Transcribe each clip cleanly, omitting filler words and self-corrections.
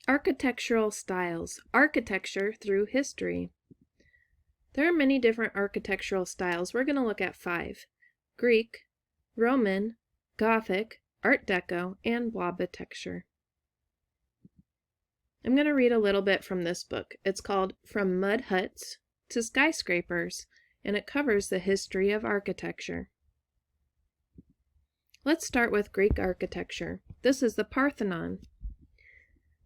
Architectural styles. Architecture through history. There are many different architectural styles. We're going to look at 5. Greek, Roman, Gothic, Art Deco, and Blobitecture. I'm going to read a little bit from this book. It's called From Mud Huts to Skyscrapers, and it covers the history of architecture. Let's start with Greek architecture. This is the Parthenon.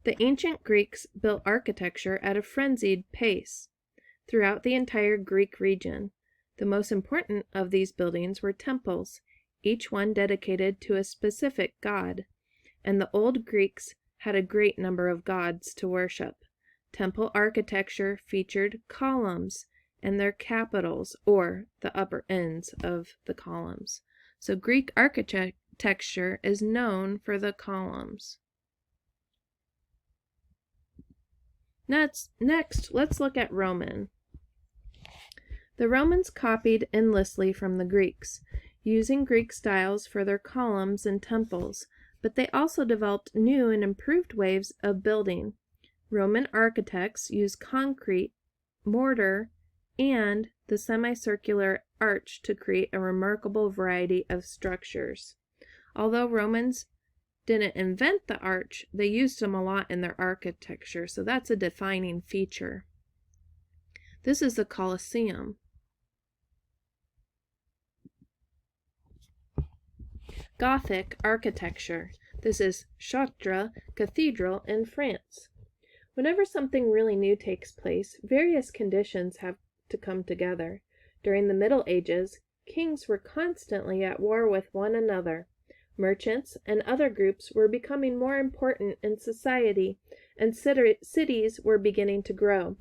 The ancient Greeks built architecture at a frenzied pace throughout the entire Greek region. The most important of these buildings were temples, each one dedicated to a specific god, and the old Greeks had a great number of gods to worship. Temple architecture featured columns and their capitals, or the upper ends of the columns. So Greek architecture is known for the columns. Next, let's look at Roman. The Romans copied endlessly from the Greeks, using Greek styles for their columns and temples, but they also developed new and improved ways of building. Roman architects used concrete, mortar, and the semicircular arch to create a remarkable variety of structures. Although Romans didn't invent the arch, they used them a lot in their architecture, so that's a defining feature. This is the Colosseum. Gothic architecture. This is Chartres Cathedral in France. Whenever something really new takes place, various conditions have to come together. During the Middle Ages, kings were constantly at war with one another. Merchants and other groups were becoming more important in society, and cities were beginning to grow.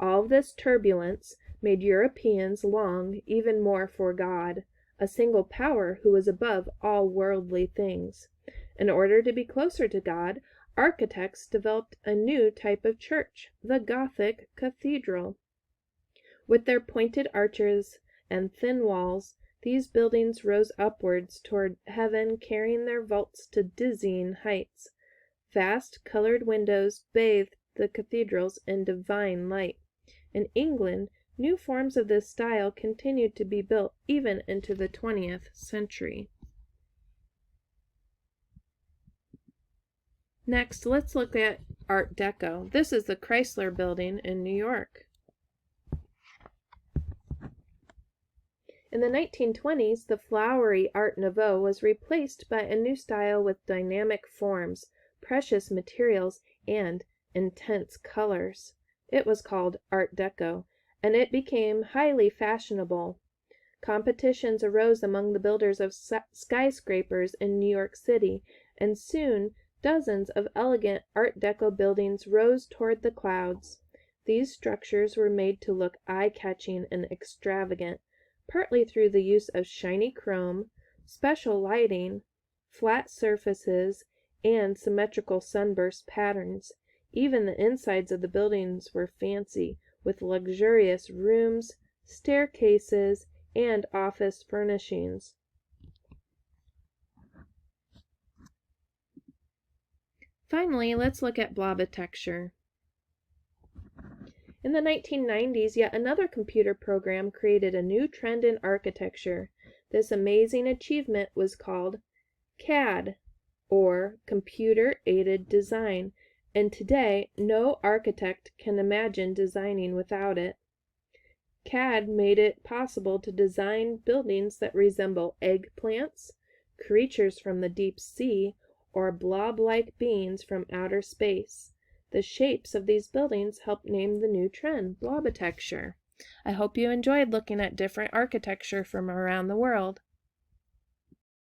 All of this turbulence made Europeans long even more for God, a single power who was above all worldly things. In order to be closer to God, architects developed a new type of church, the Gothic cathedral. With their pointed arches and thin walls, these buildings rose upwards toward heaven, carrying their vaults to dizzying heights. Vast colored windows bathed the cathedrals in divine light. In England, new forms of this style continued to be built even into the 20th century. Next, let's look at Art Deco. This is the Chrysler Building in New York. In the 1920s, the flowery Art Nouveau was replaced by a new style with dynamic forms, precious materials, and intense colors. It was called Art Deco, and it became highly fashionable. Competitions arose among the builders of skyscrapers in New York City, and soon dozens of elegant Art Deco buildings rose toward the clouds. These structures were made to look eye-catching and extravagant, partly through the use of shiny chrome, special lighting, flat surfaces, and symmetrical sunburst patterns. Even the insides of the buildings were fancy, with luxurious rooms, staircases, and office furnishings. Finally, let's look at Blobitecture. In the 1990s, yet another computer program created a new trend in architecture. This amazing achievement was called CAD, or Computer-Aided Design, and today no architect can imagine designing without it. CAD made it possible to design buildings that resemble eggplants, creatures from the deep sea, or blob-like beings from outer space. The shapes of these buildings helped name the new trend, Blobitecture. I hope you enjoyed looking at different architecture from around the world.